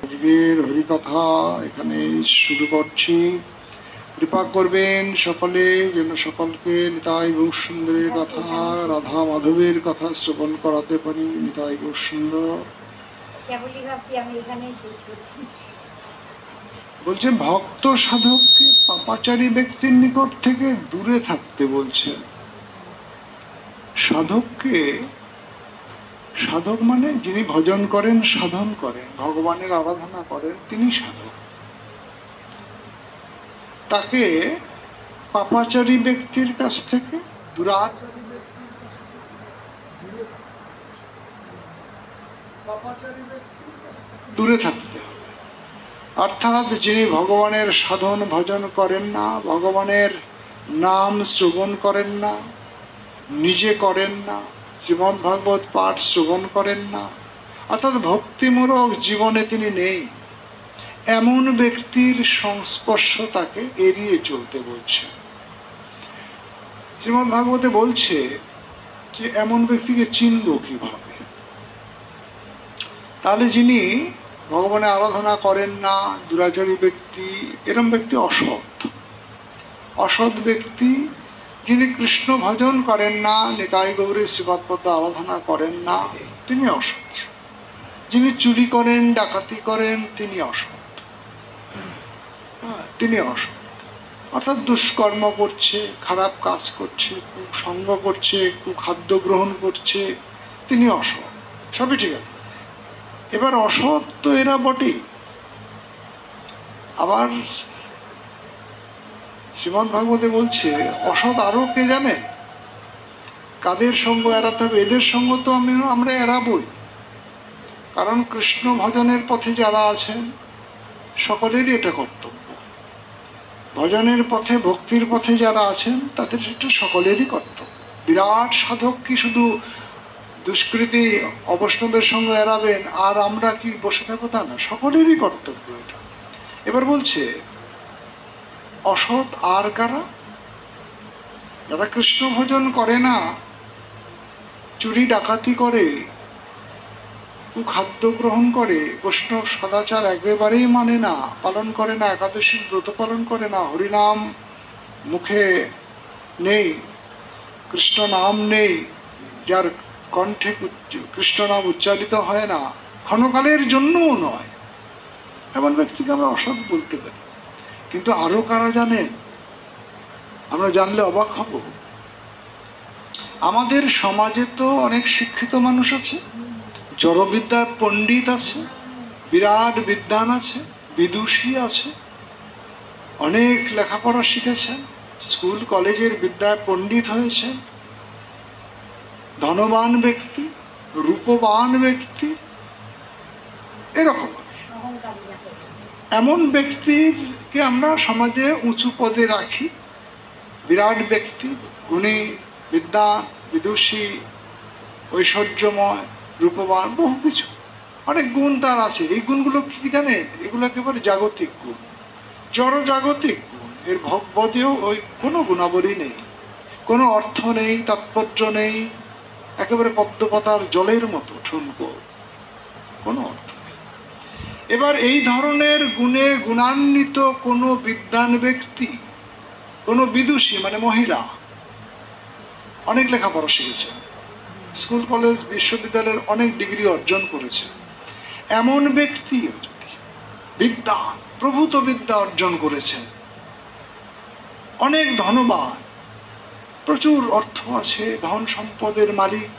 আজকের হরিকথা এখানে শুরু করছি। কৃপা করবেন সকলে যেন সকলকে নিতাই গৌর সুন্দরের কথা, রাধা মাধবের কথা শ্রবণ করাতে পারি। নিতাই গৌর সুন্দর। বলছে ভক্ত সাধককে পাপাচারী ব্যক্তির নিকট থেকে দূরে থাকতে বলছেন। সাধককে, সাধক মানে যিনি ভজন করেন, সাধন করেন, ভগবানের আরাধনা করেন, তিনি সাধক। তাকে পাপাচারী ব্যক্তির কাছ থেকে, দুরাচারী ব্যক্তির কাছ থেকে দূরে থাকতে হবে। অর্থাৎ যিনি ভগবানের সাধন ভজন করেন না, ভগবানের নাম শ্রবণ করেন না, নিজে করেন না, শ্রীমদ্ ভাগবত পাঠ শ্রবণ করেন না, অর্থাৎ ভক্তিমূলক জীবনে তিনি নেই, এমন ব্যক্তির সংস্পর্শ তাকে এড়িয়ে চলতে বলছে। শ্রীমদ্ ভাগবতে বলছে যে এমন ব্যক্তিকে চিনব কিভাবে। তাহলে যিনি ভগবানের আরাধনা করেন না, দুরাচারী ব্যক্তি, এরম ব্যক্তি অসৎ। অসৎ ব্যক্তি যিনি কৃষ্ণ ভজন করেন না, নিতাই গৌরী শ্রীপাদপদ্ম আরাধনা করেন না, তিনি অসৎ। যিনি চুরি করেন, ডাকাতি করেন, তিনি অসৎ। তিনি অসৎ, অর্থাৎ দুষ্কর্ম করছে, খারাপ কাজ করছে, কুসঙ্গ করছে, কুখাদ্য গ্রহণ করছে, তিনি অসৎ। সবই ঠিক আছে। এবার অসৎ তো এরা বটেই। আবার শ্রীমদ্ ভাগবতে বলছে অসৎ আরো কে জানেন? কাদের সঙ্গ এড়াতে হবে? এদের সঙ্গ তো আমরা এড়াবই। কারণ কৃষ্ণ ভজনের পথে যারা আছেন সকলেরই এটা কর্তব্য। ভজনের পথে, ভক্তির পথে যারা আছেন তাদের এটা সকলেরই কর্তব্য। বিরাট সাধক কি শুধু দুষ্কৃতি অবৈষ্ণবের সঙ্গে এড়াবেন আর আমরা কি বসে থাকবো তা না, সকলেরই কর্তব্য এটা। এবার বলছে অসৎ আর কারা? যারা কৃষ্ণ ভজন করে না, চুরি ডাকাতি করে, কুখাদ্য গ্রহণ করে, বৈষ্ণব সদাচার একেবারেই মানে না, পালন করে না, একাদশীর ব্রত পালন করে না, হরিনাম মুখে নেই, কৃষ্ণ নাম নেই, যার কণ্ঠে কৃষ্ণ নাম উচ্চারিত হয় না, ক্ষণকালের জন্যও নয়, এমন ব্যক্তিকে আমরা অসৎ বলতে পারি। কিন্তু আরো কারা জানেন? আমরা জানলে অবাক হব। আমাদের সমাজে তো অনেক শিক্ষিত মানুষ আছে, জড়বিদ্যা পণ্ডিত আছে, বিরাট বিদ্বান আছে, বিদুষী আছে, অনেক লেখাপড়া শিখেছেন, স্কুল কলেজের বিদ্যায় পণ্ডিত হয়েছেন, ধনবান ব্যক্তি, রূপবান ব্যক্তি, এরকম এমন ব্যক্তিকে আমরা সমাজে উঁচু পদে রাখি। বিরাট ব্যক্তি, গুণী, বিদ্বান, বিদুষী, ঐশ্বর্যময়, রূপবান, বহু কিছু, অনেক গুণ তার আছে। এই গুণগুলো কি জানেন? এগুলো একেবারে জাগতিক গুণ, জড় জাগতিক গুণ। এর ভগবতেও ওই কোনো গুণাবলী নেই, কোনো অর্থ নেই, তাৎপর্য নেই, একেবারে পদ্মপাতার জলের মতো ঠুনকো, কোনো অর্থ নেই। এবার এই ধরনের গুণে গুণান্বিত কোনো বিদ্বান ব্যক্তি, কোনো বিদুষী মানে মহিলা, অনেক লেখাপড়া শিখেছেন, স্কুল কলেজ বিশ্ববিদ্যালয়ের অনেক ডিগ্রি অর্জন করেছে, এমন ব্যক্তিও যদি বিদ্বান, প্রভূত বিদ্যা অর্জন করেছেন, অনেক ধনবান, প্রচুর অর্থ আছে, ধন সম্পদের মালিক,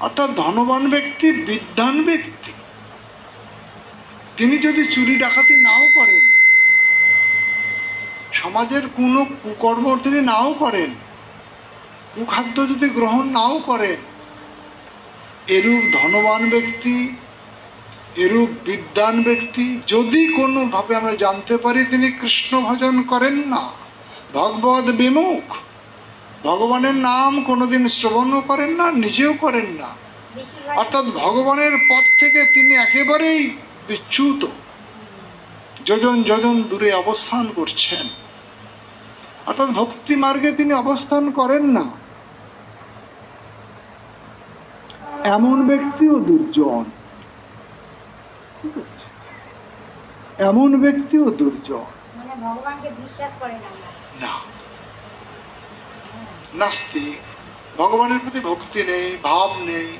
অর্থাৎ ধনবান ব্যক্তি, বিদ্বান ব্যক্তি, তিনি যদি চুরি ডাকাতি নাও করেন, সমাজের কোনো কুকর্ম তিনি নাও করেন, কুখাদ্য যদি গ্রহণ নাও করেন, এরূপ ধনবান ব্যক্তি, এরূপ বিদ্বান ব্যক্তি যদি কোনোভাবে আমরা জানতে পারি তিনি কৃষ্ণ ভজন করেন না, ভগবদ বিমুখ, ভগবানের নাম কোনোদিন শ্রবণও করেন না, নিজেও করেন না, অর্থাৎ ভগবানের পথ থেকে তিনি একেবারেই বিচ্যুত, যোজন যোজন দূরে অবস্থান করছেন, অর্থাৎ ভক্তি মার্গে তিনি অবস্থান করেন না, এমন ব্যক্তিও দুর্জন। ঠিক আছে, এমন ব্যক্তিও দুর্জন। মানে ভগবানকে বিশ্বাস করে না, না, নাস্তিক, ভগবানের প্রতি ভক্তি নেই, ভাব নেই,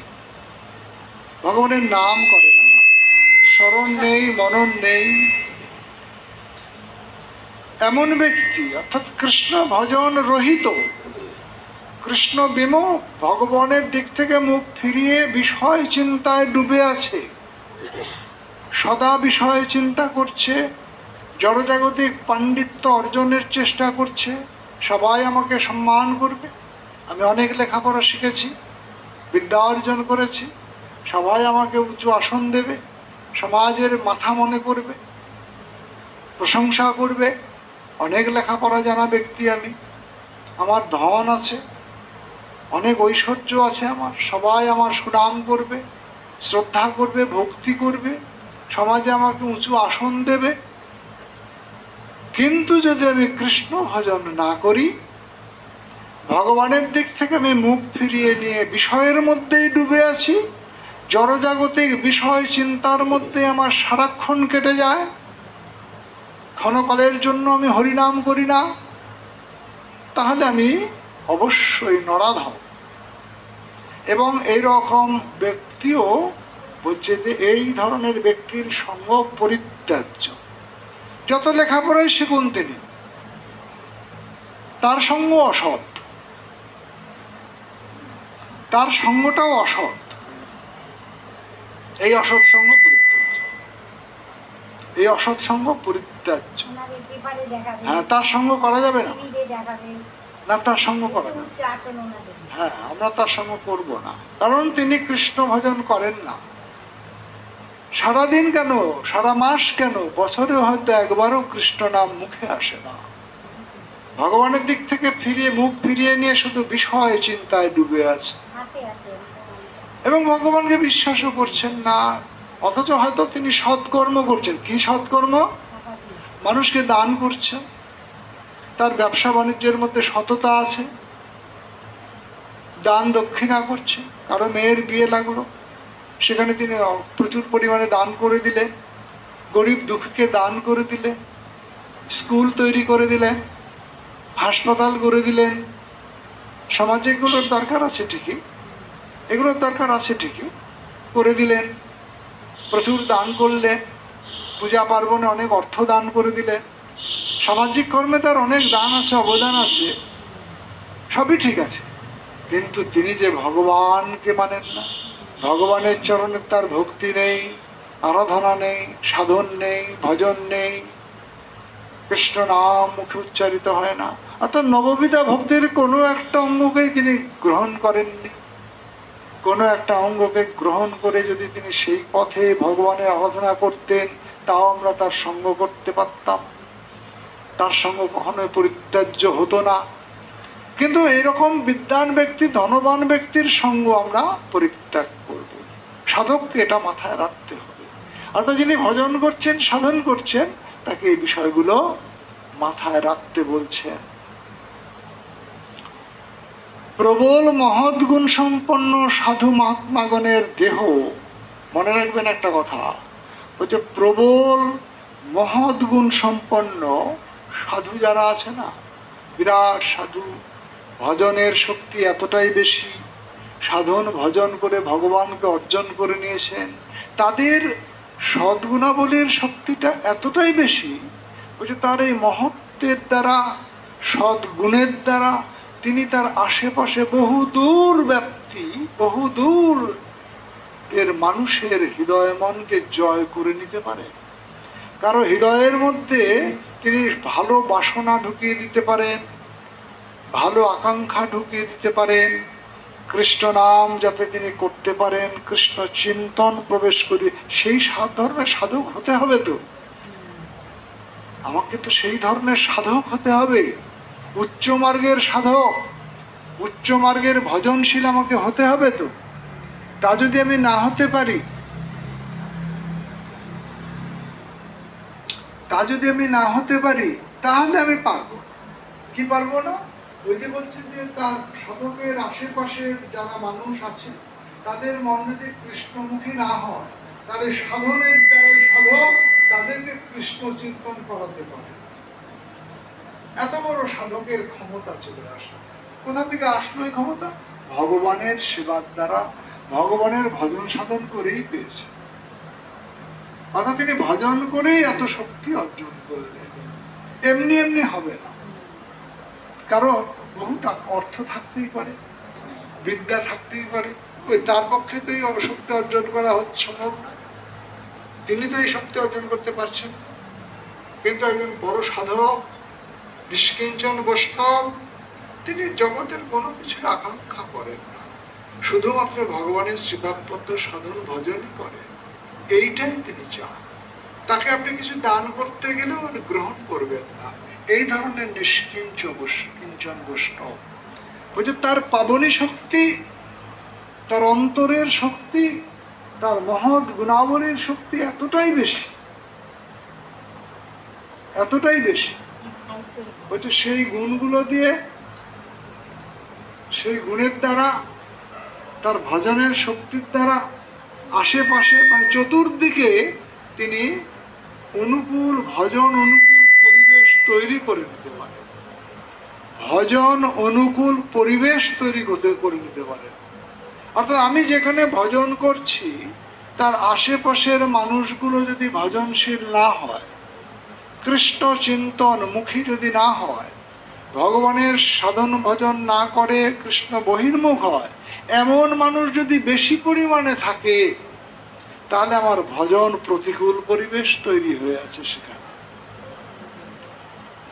ভগবানের নাম করে না, স্মরণ নেই, মনন নেই, এমন ব্যক্তি অর্থাৎ কৃষ্ণ ভজন রহিত, কৃষ্ণ বিমুখ, ভগবানের দিক থেকে মুখ ফিরিয়ে বিষয় চিন্তায় ডুবে আছে, সদা বিষয় চিন্তা করছে, জড়জাগতিক পাণ্ডিত্য অর্জনের চেষ্টা করছে, সবাই আমাকে সম্মান করবে, আমি অনেক লেখাপড়া শিখেছি, বিদ্যা অর্জন করেছি, সবাই আমাকে উঁচু আসন দেবে, সমাজের মাথা মনে করবে, প্রশংসা করবে, অনেক লেখাপড়া জানা ব্যক্তি আমি, আমার ধন আছে, অনেক ঐশ্বর্য আছে আমার, সবাই আমার সুনাম করবে, শ্রদ্ধা করবে, ভক্তি করবে, সমাজে আমাকে উঁচু আসন দেবে। কিন্তু যদি আমি কৃষ্ণ ভজন না করি, ভগবানের দিক থেকে আমি মুখ ফিরিয়ে নিয়ে বিষয়ের মধ্যেই ডুবে আছি, জড়জাগতিক বিষয় চিন্তার মধ্যে আমার সারাক্ষণ কেটে যায়, ক্ষণকালের জন্য আমি হরিনাম করি না, তাহলে আমি অবশ্যই নরাধম। এবং এই রকম ব্যক্তিও বলছে যে এই ধরনের ব্যক্তির সঙ্গ পরিত্যাজ্য। যত লেখাপড়াই শিখুন তিনি, তার সঙ্গ অসৎ, তার সঙ্গটাও অসৎ, এই অসৎ সঙ্গ পরিত্যাজ্য, এই অসৎ সঙ্গ পরিত্যাজ্য। হ্যাঁ, তার সঙ্গ করা যাবে না, না তার সঙ্গ করা যাবে, হ্যাঁ আমরা তার সঙ্গ করব না, কারণ তিনি কৃষ্ণ ভজন করেন না। সারাদিন কেন, সারা মাস কেন, বছরে হয়তো একবারও কৃষ্ণ নাম মুখে আসে না, ভগবানের দিক থেকে ফিরিয়ে মুখ ফিরিয়ে নিয়ে শুধু বিষয় চিন্তায় ডুবে আছে এবং ভগবানকে বিশ্বাসও করছেন না। অথচ হয়তো তিনি সৎকর্ম করছেন। কি সৎকর্ম? মানুষকে দান করছেন, তার ব্যবসা বাণিজ্যের মধ্যে সততা আছে, দান দক্ষিণা করছে, কারো মেয়ের বিয়ে লাগলো সেখানে তিনি প্রচুর পরিমাণে দান করে দিলেন, গরিব দুঃখীকে দান করে দিলেন, স্কুল তৈরি করে দিলেন, হাসপাতাল করে দিলেন। সমাজে এগুলোর দরকার আছে ঠিকই, এগুলোর দরকার আছে ঠিকই, করে দিলেন, প্রচুর দান করলেন, পূজা পার্বণে অনেক অর্থ দান করে দিলেন, সামাজিক কর্মে তার অনেক দান আছে, অবদান আছে, সবই ঠিক আছে। কিন্তু তিনি যে ভগবানকে মানেন না, ভগবানের চরণে তার ভক্তি নেই, আরাধনা নেই, সাধন নেই, ভজন নেই, কৃষ্ণ নাম মুখে উচ্চারিত হয় না, অর্থাৎ নববিধা ভক্তির কোনো একটা অঙ্গকেই তিনি গ্রহণ করেননি। কোনো একটা অঙ্গকে গ্রহণ করে যদি তিনি সেই পথে ভগবানের আরাধনা করতেন, তাও আমরা তার সঙ্গ করতে পারতাম, তার সঙ্গ কখনোই পরিত্যাজ্য হতো না। কিন্তু এইরকম বিদ্বান ব্যক্তি, ধনবান ব্যক্তির সঙ্গ আমরা পরিত্যাগ করব। সাধককে এটা মাথায় রাখতে হবে। অর্থাৎ যিনি ভজন করছেন, সাধন করছেন, তাকে এই বিষয়গুলো মাথায় রাখতে বলছেন। প্রবল মহৎ গুণ সম্পন্ন সাধু মহাত্মাগণের দেহ, মনে রাখবেন একটা কথা, বলছে প্রবল মহৎ গুণ সম্পন্ন সাধু যারা আছে না, বিরাট সাধু, ভজনের শক্তি এতটাই বেশি, সাধন ভজন করে ভগবানকে অর্জন করে নিয়েছেন, তাদের সদ্গুণাবলীর শক্তিটা এতটাই বেশি, বলছে তার এই মহত্বের দ্বারা, সদ্গুণের দ্বারা তিনি তার আশেপাশে বহুদূর ব্যাপ্তি, বহুদূর এর মানুষের হৃদয় মনকে জয় করে নিতে পারে। কারো হৃদয়ের মধ্যে তিনি ভালো বাসনা ঢুকিয়ে দিতে পারেন, ভালো আকাঙ্ক্ষা ঢুকিয়ে দিতে পারেন, কৃষ্ণ নাম যাতে তিনি করতে পারেন, কৃষ্ণ চিন্তন প্রবেশ করে, সেই ধরনের সাধক হতে হবে। তো আমাকে তো সেই ধরনের সাধক হতে হবে, উচ্চ মার্গের সাধক, উচ্চ মার্গের ভজনশীল আমাকে হতে হবে। তো তা যদি আমি না হতে পারি, তাহলে আমি পারবো কি পারবো না? ওই যে বলছে যে তার সাধকের আশেপাশে যারা মানুষ আছে তাদের মন যদি কৃষ্ণমুখী না হয়, তাহলে সাধনের দ্বারা সাধক তাদেরকে কৃষ্ণ চিন্তন করাতে পারে। এত বড় সাধকের ক্ষমতা চলে আসলো। কোথা থেকে আসলো এই ক্ষমতা? ভগবানের সেবার দ্বারা, ভগবানের ভজন সাধন করেই পেয়েছে। অর্থাৎ তিনি ভজন করেই এত শক্তি অর্জন করলেন। এমনি এমনি হবে না, কারণ বহুটা অর্থ থাকতেই পারে, বিদ্যা থাকতেই পারে। ওই তার পক্ষে তো এই শক্তি অর্জন করা হচ্ছে সম্ভব না, তিনি তো এই শক্তি অর্জন করতে পারছেন। কিন্তু একজন বড় সাধক, নিষ্কিঞ্চন বৈষ্ণব, তিনি জগতের কোনো কিছুর আকাঙ্ক্ষা করেন না, শুধুমাত্র ভগবানের শ্রীপাদপদ্ম সাধন ভজনই করেন। এইটাই তিনি চান। তাকে আপনি কিছু দান করতে গেলেও গ্রহণ করবেন না। এই ধরনের নিষ্কিঞ্চন বৈষ্ণব বলছে তার পাবনী শক্তি, তার অন্তরের শক্তি, তার মহৎ গুণাবলীর শক্তি এতটাই বেশি, এতটাই বেশি। বলছে সেই গুণগুলো দিয়ে, সেই গুণের দ্বারা, তার ভজনের শক্তির দ্বারা আশেপাশে মানে চতুর্দিকে তিনি অনুকূল ভজন অনুকূল পরিবেশ তৈরি করে নিতে পারেন। ভজন অনুকূল পরিবেশ তৈরি করে নিতে পারেন। অর্থাৎ আমি যেখানে ভজন করছি তার আশেপাশের মানুষগুলো যদি ভজনশীল না হয়, কৃষ্ণ চিন্তন মুখী যদি না হয়, ভগবানের সাধন ভজন না করে কৃষ্ণ বহির্মুখ হয়, এমন মানুষ যদি বেশি পরিমাণে থাকে, তাহলে আমার ভজন প্রতিকূল পরিবেশ তৈরি হয়ে আছে সেখানে।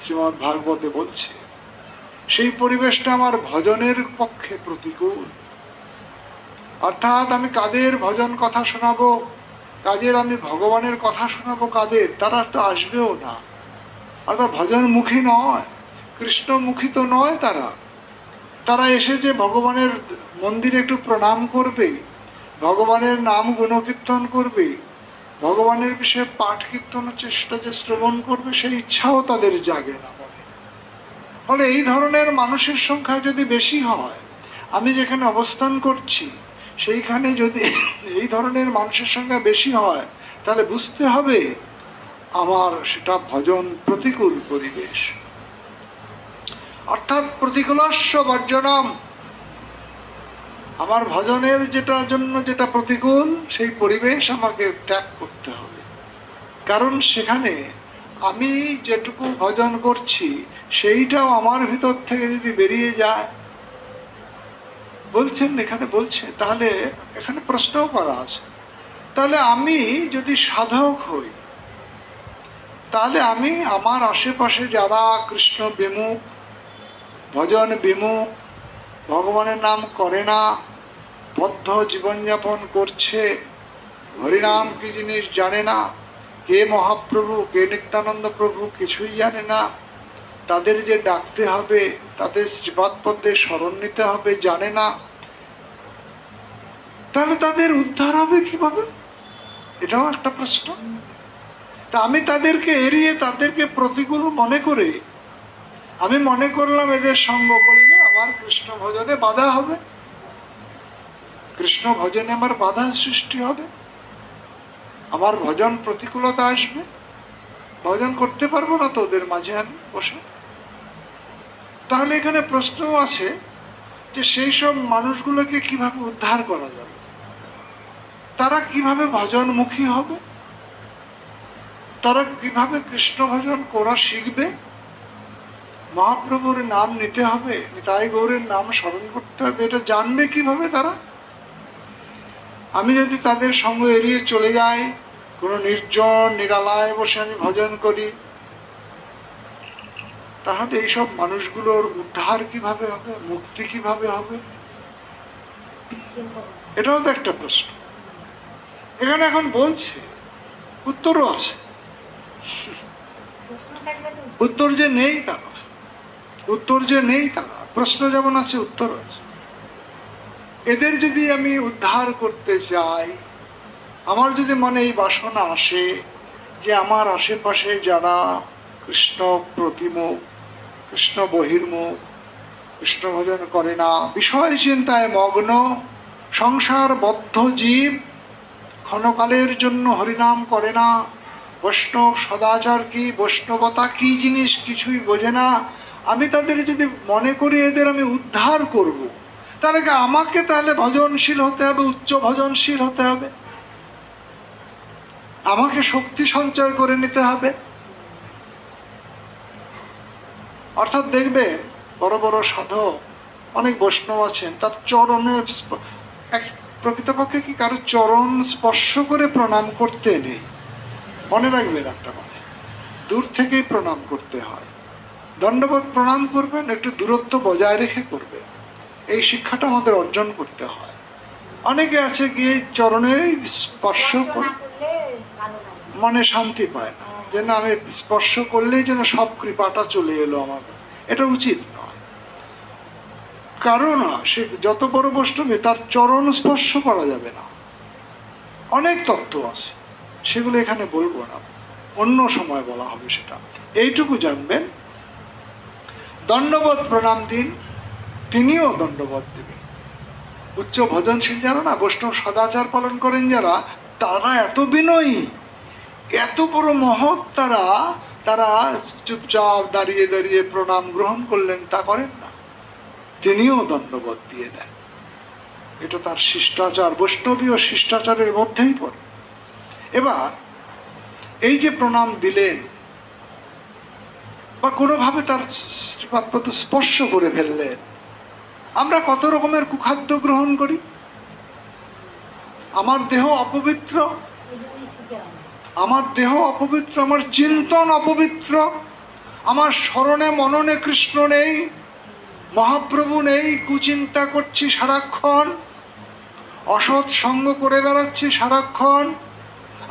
শ্রীমদ্ ভাগবতে বলছে সেই পরিবেশটা আমার ভজনের পক্ষে প্রতিকূল। অর্থাৎ আমি কাদের ভজন কথা শোনাবো, কাদের আমি ভগবানের কথা শোনাবো, কাদের? তারা তো আসবেও না। অর্থাৎ ভজনমুখী নয়, কৃষ্ণমুখী তো নয়। তারা এসে যে ভগবানের মন্দিরে একটু প্রণাম করবে, ভগবানের নাম গুণকীর্তন করবে, ভগবানের বিষয়ে পাঠ কীর্তন চেষ্টা যে শ্রবণ করবে, সেই ইচ্ছাও তাদের জাগে না মনে। ফলে এই ধরনের মানুষের সংখ্যা যদি বেশি হয়, আমি যেখানে অবস্থান করছি সেইখানে যদি এই ধরনের মানুষের সংখ্যা বেশি হয়, তাহলে বুঝতে হবে আমার সেটা ভজন প্রতিকূল পরিবেশ। অর্থাৎ প্রতিকূলস্য বর্জনম, আমার ভজনের জন্য যেটা প্রতিকূল সেই পরিবেশ আমাকে ত্যাগ করতে হবে। কারণ সেখানে আমি যেটুকু ভজন করছি সেইটাও আমার ভিতর থেকে যদি বেরিয়ে যায়, বলছেন এখানে বলছে, তাহলে এখানে প্রশ্নও করা আছে, তাহলে আমি যদি সাধক হই, তাহলে আমি আমার আশেপাশে যারা কৃষ্ণ বিমুখ, ভজন বিমুখ, ভগবানের নাম করে না, বদ্ধ জীবনযাপন করছে, হরিনাম কি জিনিস জানে না, কে মহাপ্রভু কে নিত্যানন্দ প্রভু কিছুই জানে না, তাদের যে ডাকতে হবে, তাদের শ্রীপাদপদ্মে শরণ নিতে হবে জানে না, তাহলে তাদের উদ্ধার হবে কিভাবে? এটাও একটা প্রশ্ন। তা আমি তাদেরকে এড়িয়ে, তাদেরকে প্রতিকূল মনে করে আমি মনে করলাম এদের সঙ্গ করলে আমার কৃষ্ণ ভজনে বাধা হবে, কৃষ্ণ ভজনে আমার বাধা সৃষ্টি হবে, আমার ভজন প্রতিকূলতা আসবে, ভজন করতে পারবো না তো ওদের মাঝে আমি বসে। তাহলে এখানে প্রশ্ন আছে যে সেই সব মানুষগুলোকে কিভাবে উদ্ধার করা যাবে, তারা কিভাবে ভজনমুখী হবে, তারা কিভাবে কৃষ্ণ ভজন করা শিখবে, মহাপ্রভুর নাম নিতে হবে, নিতাই গৌরের নাম স্মরণ করতে হবে, এটা জানবে কিভাবে তারা? আমি যদি তাদের সঙ্গ এড়িয়ে চলে যাই, কোনো নির্জন নিরালায় বসে আমি ভজন করি, তাহলে এইসব মানুষগুলোর উদ্ধার কিভাবে হবে, মুক্তি কিভাবে হবে? এটাও তো একটা প্রশ্ন। এখানে এখন বলছে উত্তরও আছে, উত্তর যে নেই তা নয়, উত্তর যে নেই তা না, প্রশ্ন যেমন আছে উত্তর আছে। এদের যদি আমি উদ্ধার করতে চাই, আমার যদি মনে এই বাসনা আসে যে আমার আশেপাশে যারা কৃষ্ণ প্রতিমুখ, কৃষ্ণ বহির্মুখ, কৃষ্ণ ভজন করে না, বিষয় চিন্তায় মগ্ন, সংসারবদ্ধ জীব, ক্ষণকালের জন্য হরিনাম করে না, বৈষ্ণব সদাচার কি, বৈষ্ণবতা কি জিনিস কিছুই বোঝে না। আমি তাদের যদি মনে করি এদের আমি উদ্ধার করব, তাহলে কি আমাকে তাহলে ভজনশীল হতে হবে, উচ্চ ভজনশীল হতে হবে, আমাকে শক্তি সঞ্চয় করে নিতে হবে। অর্থাৎ দেখবেন বড় বড় সাধক অনেক বৈষ্ণব আছেন, তার চরণের প্রকৃতপক্ষে কি কারো চরণ স্পর্শ করে প্রণাম করতে নেই। মনে রাখবেন একটা কথা, দূর থেকেই প্রণাম করতে হয়। দণ্ডবোধ প্রণাম করবেন, একটু দূরত্ব বজায় রেখে করবেন। এই শিক্ষাটা আমাদের অর্জন করতে হয়। অনেকে আছে গিয়ে চরণে স্পর্শ করে মনে শান্তি পায় না, যে না আমি স্পর্শ করলেই যেন সব কৃপাটা চলে এলো আমার। এটা উচিত নয়। কারণ সে যত বড় বৈষ্ণবী, তার চরণ স্পর্শ করা যাবে না। অনেক তত্ত্ব আছে, সেগুলো এখানে বলবো না, অন্য সময় বলা হবে সেটা। এইটুকু জানবেন, দণ্ডবোধ প্রণাম দিন, তিনিও দণ্ডবোধ দেবেন। উচ্চ ভজনশীল যারা না, বৈষ্ণব সদাচার পালন করেন যারা, তারা এত বিনয়ী, এত বড় মহৎ, তারা চুপচাপ দাঁড়িয়ে দাঁড়িয়ে প্রণাম গ্রহণ করলেন তা করেন না, তিনিও দণ্ডবোধ দিয়ে দেন। এটা তার শিষ্টাচার, বৈষ্ণবীয় শিষ্টাচারের মধ্যেই পড়ে। এবার এই যে প্রণাম দিলেন বা কোনোভাবে তার শ্রীপাদপদ্ম স্পর্শ করে ফেললেন, আমরা কত রকমের কুখাদ্য গ্রহণ করি। আমার দেহ অপবিত্র, আমার দেহ অপবিত্র, আমার চিন্তন অপবিত্র, আমার স্মরণে মননে কৃষ্ণ নেই, মহাপ্রভু নেই, কুচিন্তা করছি সারাক্ষণ, অসৎ সঙ্গ করে বেড়াচ্ছি সারাক্ষণ।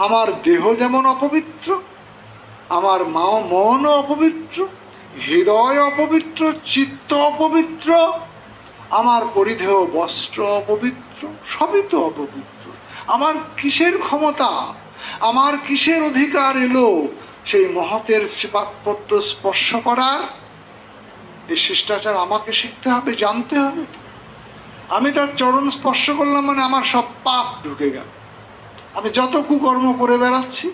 আমার দেহ যেমন অপবিত্র, আমার মন অপবিত্র, হৃদয় অপবিত্র, চিত্ত অপবিত্র, আমার পরিধেয় বস্ত্র অপবিত্র, সবই তো অপবিত্র। আমার কিসের ক্ষমতা, আমার কিসের অধিকার এলো সেই মহতের শ্রীপাদপদ্ম স্পর্শ করার? এই শিষ্টাচার আমাকে শিখতে হবে, জানতে হবে। আমি তার চরণ স্পর্শ করলাম মানে আমার সব পাপ ঢুকে গেল। আমি যত কুকর্ম করে বেড়াচ্ছি,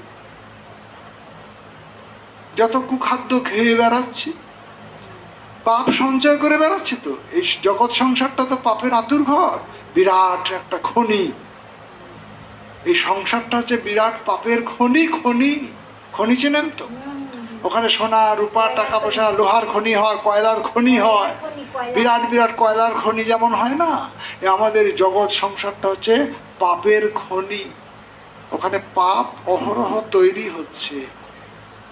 যত কুখাদ্য খেয়ে বেড়াচ্ছি, পাপ সঞ্চয় করে বেড়াচ্ছি। তো এই জগৎ সংসারটা তো পাপের আতুর ঘর, বিরাট একটা খনি। এই সংসারটা হচ্ছে বিরাট পাপের খনি। খনি চেনেন তো? ওখানে সোনা রূপা টাকা পয়সা লোহার খনি হয়, কয়লার খনি হয়, বিরাট বিরাট কয়লার খনি যেমন হয় না, আমাদের জগৎ সংসারটা হচ্ছে পাপের খনি। ওখানে পাপ অহরহ তৈরি হচ্ছে।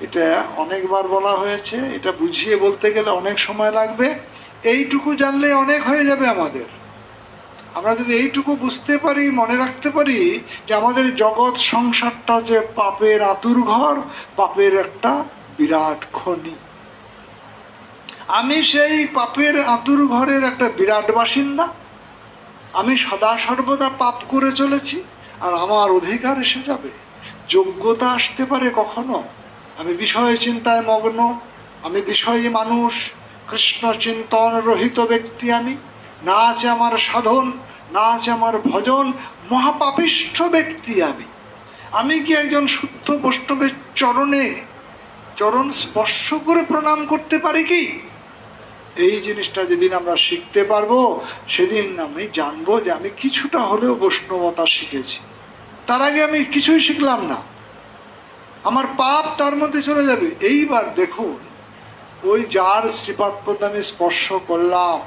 এটা অনেকবার বলা হয়েছে, এটা বুঝিয়ে বলতে গেলে অনেক সময় লাগবে। এইটুকু জানলে অনেক হয়ে যাবে আমাদের। আমরা যদি এইটুকু বুঝতে পারি, মনে রাখতে পারি যে আমাদের জগৎ সংসারটা যে পাপের আতুর ঘর, পাপের একটা বিরাট খনি। আমি সেই পাপের আতুর ঘরের একটা বিরাট বাসিন্দা। আমি সদা সর্বদা পাপ করে চলেছি, আর আমার অধিকার এসে যাবে, যোগ্যতা আসতে পারে কখনো। আমি বিষয় চিন্তায় মগ্ন, আমি বিষয়ী মানুষ, কৃষ্ণ চিন্তন রহিত ব্যক্তি আমি। না আছে আমার সাধন, না আছে আমার ভজন, মহাপাপিষ্ঠ ব্যক্তি আমি। আমি কি একজন শুদ্ধ বৈষ্ণবের চরণ স্পর্শ করে প্রণাম করতে পারি কি? এই জিনিসটা যেদিন আমরা শিখতে পারবো, সেদিন আমি জানবো যে আমি কিছুটা হলেও বৈষ্ণবতা শিখেছি। তার আগে আমি কিছুই শিখলাম না, আমার পাপ তার মধ্যে চলে যাবে। এইবার দেখুন, ওই যার শ্রীপাদপদ্ম আমি স্পর্শ করলাম,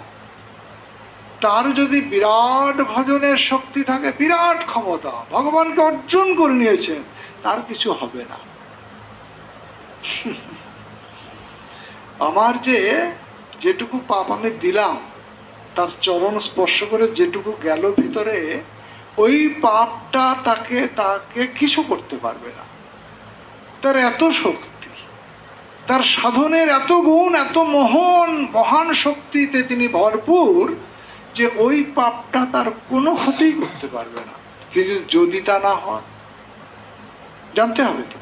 তার যদি বিরাট ভজনের শক্তি থাকে, বিরাট ক্ষমতা, ভগবানকে অর্জন করে নিয়েছেন, তার কিছু হবে না। আমার যেটুকু পাপ আমি দিলাম, তার চরণ স্পর্শ করে যেটুকু গেল ভিতরে, ওই পাপটা তাকে কিছু করতে পারবে না। তার এত শক্তি, তার সাধনের এত গুণ, এত মহান শক্তিতে তিনি ভরপুর, যে ওই পাপটা তার কোনো ক্ষতি করতে পারবে না। কিন্তু যদি তা না হয়, জানতে হবে তো,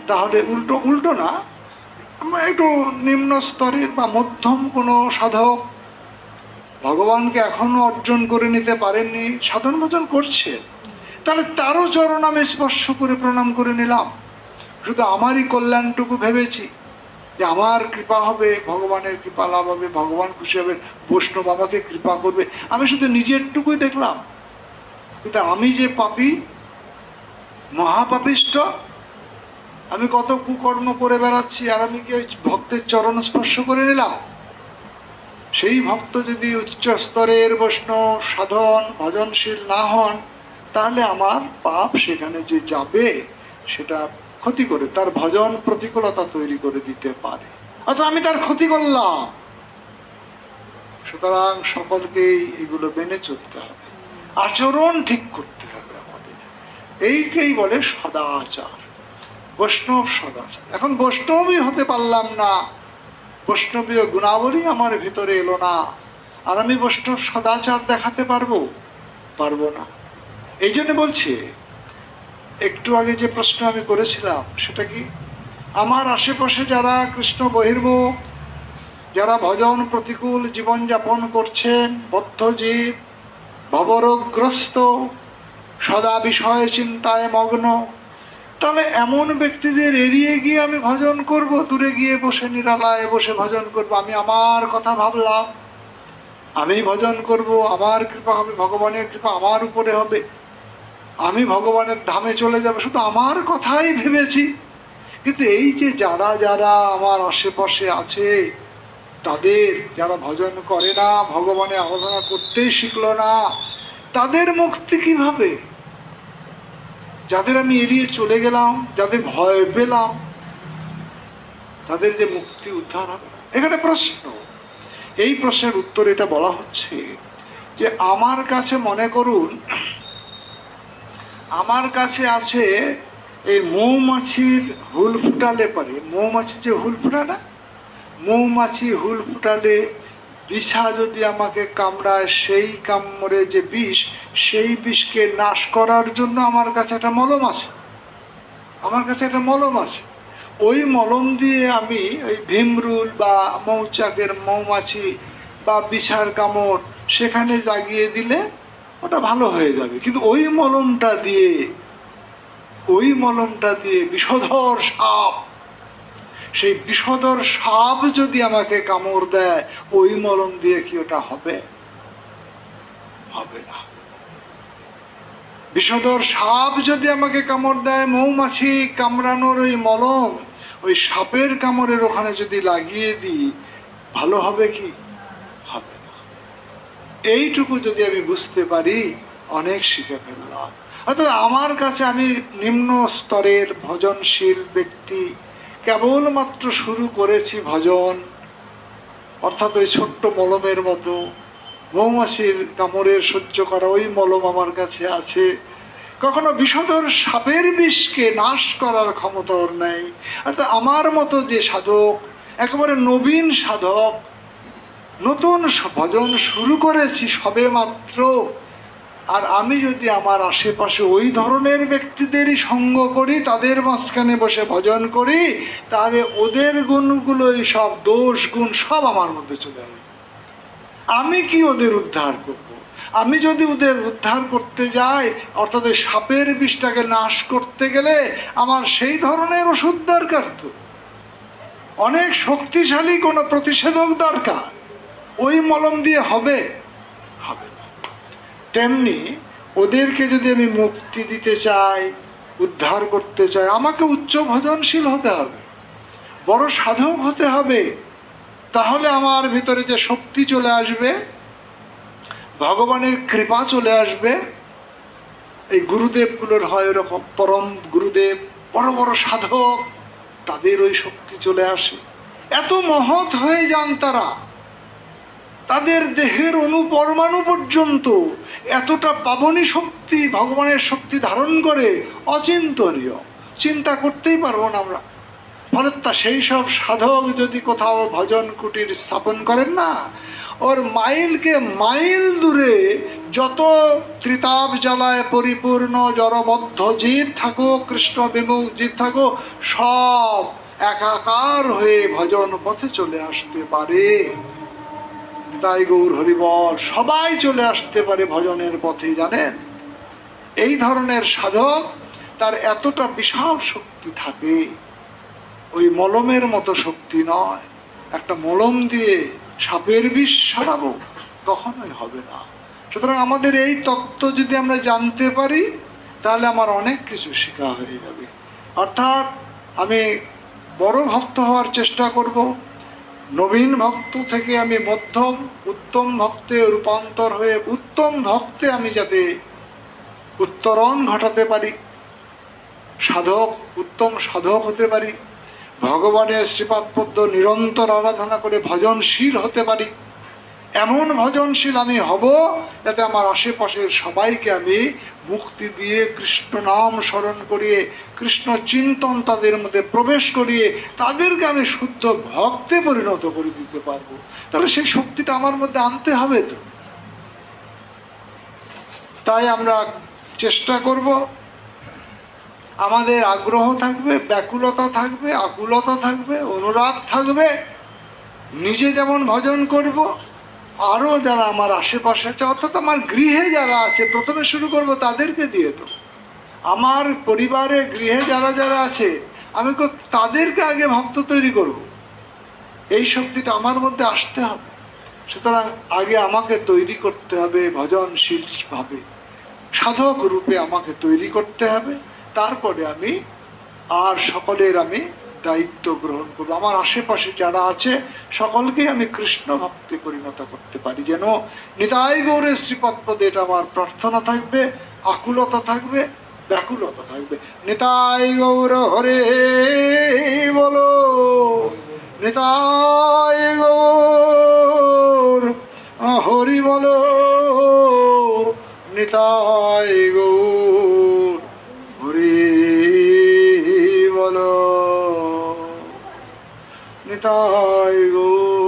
তাহলে উল্টো না, আমরা একটু নিম্ন স্তরের বা মধ্যম কোনো সাধক, ভগবানকে এখনো অর্জন করে নিতে পারেননি, সাধন ভজন করছে, তাহলে তারও চরণ আমি স্পর্শ করে প্রণাম করে নিলাম। শুধু আমারই কল্যাণটুকু ভেবেছি, যে আমার কৃপা হবে, ভগবানের কৃপা লাভ হবে, ভগবান খুশি হবে, বৈষ্ণব আমাকে কৃপা করবে, আমি শুধু নিজেরটুকুই দেখলাম। কিন্তু আমি যে পাপী, মহাপাপিষ্ট, আমি কত কুকর্ম করে বেড়াচ্ছি, আর আমি কি ওই ভক্তের চরণ স্পর্শ করে নিলাম? সেই ভক্ত যদি উচ্চ স্তরের বৈষ্ণব সাধন ভজনশীল না হন, তাহলে আমার পাপ সেখানে যে যাবে সেটা ক্ষতি করে, তার ভজন প্রতিকূলতা তৈরি করে দিতে পারে, অর্থাৎ আমি তার ক্ষতি করলাম। সুতরাং সকলকেই এগুলো মেনে চলতে হবে, আচরণ ঠিক করতে হবে আমাদের। এইকেই বলে সদাচার, বৈষ্ণব সদাচার। এখন বৈষ্ণবই হতে পারলাম না, বৈষ্ণবীয় গুণাবলী আমার ভিতরে এলো না, আর আমি বৈষ্ণব সদাচার দেখাতে পারবো না। এই জন্য বলছে, একটু আগে যে প্রশ্ন আমি করেছিলাম সেটা কি, আমার আশেপাশে যারা কৃষ্ণ বহির্মুখ, যারা ভজন প্রতিকূল জীবনযাপন করছেন, বদ্ধজীব, ভবরোগগ্রস্ত, সদা বিষয় চিন্তায় মগ্ন, তাহলে এমন ব্যক্তিদের এড়িয়ে গিয়ে আমি ভজন করব, দূরে গিয়ে বসে নিরালায় বসে ভজন করব? আমি আমার কথা ভাবলাম, আমি ভজন করব, আমার কৃপা হবে, ভগবানের কৃপা আমার উপরে হবে, আমি ভগবানের ধামে চলে যাব, শুধু আমার কথাই ভেবেছি। কিন্তু এই যে যারা যারা আমার আশেপাশে আছে, তাদের যারা ভজন করে না, ভগবানের আরাধনা করতেই শিখলো না, তাদের মুক্তি কিভাবে? যাদের আমি এড়িয়ে চলে গেলাম, যাদের ভয় পেলাম, তাদের যে মুক্তি উদ্ধার হবে না। এখানে প্রশ্ন, এই প্রশ্নের উত্তর এটা বলা হচ্ছে যে আমার কাছে মনে করুন, আমার কাছে আছে এই মৌমাছির হুল ফুটালে পারে, মৌমাছির যে হুল ফুটা না, মৌমাছি হুল ফুটালে বিছা যদি আমাকে কামড়ায়, সেই কামড়ে যে বিষ, সেই বিষকে নাশ করার জন্য আমার কাছে একটা মলম আছে, আমার কাছে একটা মলম আছে। ওই মলম দিয়ে আমি ওই ভীমরুল বা মৌচাকের মৌমাছি বা বিছার কামড় সেখানে লাগিয়ে দিলে ওটা ভালো হয়ে যাবে। কিন্তু ওই মলমটা দিয়ে বিষধর সাপ, সেই বিষধর সাপ যদি আমাকে কামড় দেয়, ওই মলম দিয়ে কি ওটা হবে? হবে না। বিষধর সাপ যদি আমাকে কামড় দেয়, মৌমাছি কামড়ানোর ওই মলম ওই সাপের কামড়ের ওখানে যদি লাগিয়ে দিই, ভালো হবে কি? হবে না। এইটুকু যদি আমি বুঝতে পারি, অনেক শিখে ফেললাম। অর্থাৎ আমার কাছে, আমি নিম্ন স্তরের ভজনশীল ব্যক্তি, কেবলমাত্র শুরু করেছি ভজন, অর্থাৎ ওই ছোট্ট মলমের মতো মৌমাছির কামড়ের সহ্য করা ওই মলম আমার কাছে আছে। কখনো বিষধর সাপের বিষকে নাশ করার ক্ষমতা ওর নেই। অর্থাৎ আমার মতো যে সাধক, একেবারে নবীন সাধক, নতুন ভজন শুরু করেছি সবে মাত্র, আর আমি যদি আমার আশেপাশে ওই ধরনের ব্যক্তিদেরই সঙ্গ করি, তাদের মাঝখানে বসে ভজন করি, তাহলে ওদের গুণগুলো, সব দোষ গুণ সব আমার মধ্যে চলে আসবে। আমি কি ওদের উদ্ধার করব? আমি যদি ওদের উদ্ধার করতে যাই, অর্থাৎ সাপের বিষটাকে নাশ করতে গেলে আমার সেই ধরনের ওষুধ দরকার, তো অনেক শক্তিশালী কোনো প্রতিষেধক দরকার। ওই মলম দিয়ে হবে? হবে না। তেমনি ওদেরকে যদি আমি মুক্তি দিতে চাই, উদ্ধার করতে চাই, আমাকে উচ্চ ভজনশীল হতে হবে, বড় সাধক হতে হবে। তাহলে আমার ভিতরে যে শক্তি চলে আসবে, ভগবানের কৃপা চলে আসবে। এই গুরুদেবগুলোর হয় এরকম, পরম গুরুদেব, বড় বড় সাধক, তাদের ওই শক্তি চলে আসে, এত মহৎ হয়ে যান তারা, তাদের দেহের অনুপরমাণু পর্যন্ত এতটা পাবনী শক্তি, ভগবানের শক্তি ধারণ করে, অচিন্তনীয়, চিন্তা করতেই পারবো না আমরা। ফলে সেই সব সাধক যদি কোথাও ভজন কুটির স্থাপন করেন না, ওর মাইলকে মাইল দূরে যত ত্রিতাপ জ্বালায় পরিপূর্ণ জড়বদ্ধ জীব থাকুক, কৃষ্ণ বিমুখ জীব থাকুক, সব একাকার হয়ে ভজন পথে চলে আসতে পারে। তাই গৌর হরিবল, সবাই চলে আসতে পারে ভজনের পথে। জানেন, এই ধরনের সাধক তার এতটা বিশাল শক্তি থাকে, ওই মলমের মতো শক্তি নয়। একটা মলম দিয়ে সাপের বিষ সারাবো, কখনোই হবে না। সুতরাং আমাদের এই তত্ত্ব যদি আমরা জানতে পারি, তাহলে আমার অনেক কিছু শেখা হয়ে যাবে। অর্থাৎ আমি বড় ভক্ত হওয়ার চেষ্টা করব, নবীন ভক্ত থেকে আমি মধ্যম উত্তম ভক্তে রূপান্তর হয়ে উত্তম ভক্তে আমি যাতে উত্তরণ ঘটাতে পারি, সাধক উত্তম সাধক হতে পারি, ভগবানের শ্রীপাদ পদ্ম নিরন্তর আরাধনা করে ভজনশীল হতে পারি। এমন ভজনশীল আমি হব যাতে আমার আশেপাশের সবাইকে আমি মুক্তি দিয়ে কৃষ্ণ নাম স্মরণ করিয়ে, কৃষ্ণ চিন্তন তাদের মধ্যে প্রবেশ করিয়ে তাদেরকে আমি শুদ্ধ ভক্তে পরিণত করে দিতে পারবো। তাহলে সেই শক্তিটা আমার মধ্যে আনতে হবে তো। তাই আমরা চেষ্টা করব, আমাদের আগ্রহ থাকবে, ব্যাকুলতা থাকবে, আকুলতা থাকবে, অনুরাগ থাকবে। নিজে যেমন ভজন করব, আরও যারা আমার আশেপাশে আছে, অর্থাৎ আমার গৃহে যারা আছে, প্রথমে শুরু করব তাদেরকে দিয়ে। তো আমার পরিবারে গৃহে যারা যারা আছে, আমি তাদেরকে আগে ভক্ত তৈরি করব। এই শক্তিটা আমার মধ্যে আসতে হবে। সুতরাং আগে আমাকে তৈরি করতে হবে ভজনশীল ভাবে, সাধক রূপে আমাকে তৈরি করতে হবে। তারপরে আমি আর সকলের আমি দায়িত্ব গ্রহণ করবো। আমার আশেপাশে যারা আছে সকলকে আমি কৃষ্ণ ভক্তি পরিণত করতে পারি। যেন নিতাই গৌরের শ্রীপদ পদে এটা আমার প্রার্থনা থাকবে, আকুলতা থাকবে, ব্যাকুলতা থাকবে। নিতাই গৌর হরে বলো, নিতাই গৌর হরি বলো, নিতাই গৌর হরি বলো, নিতাই গৌর।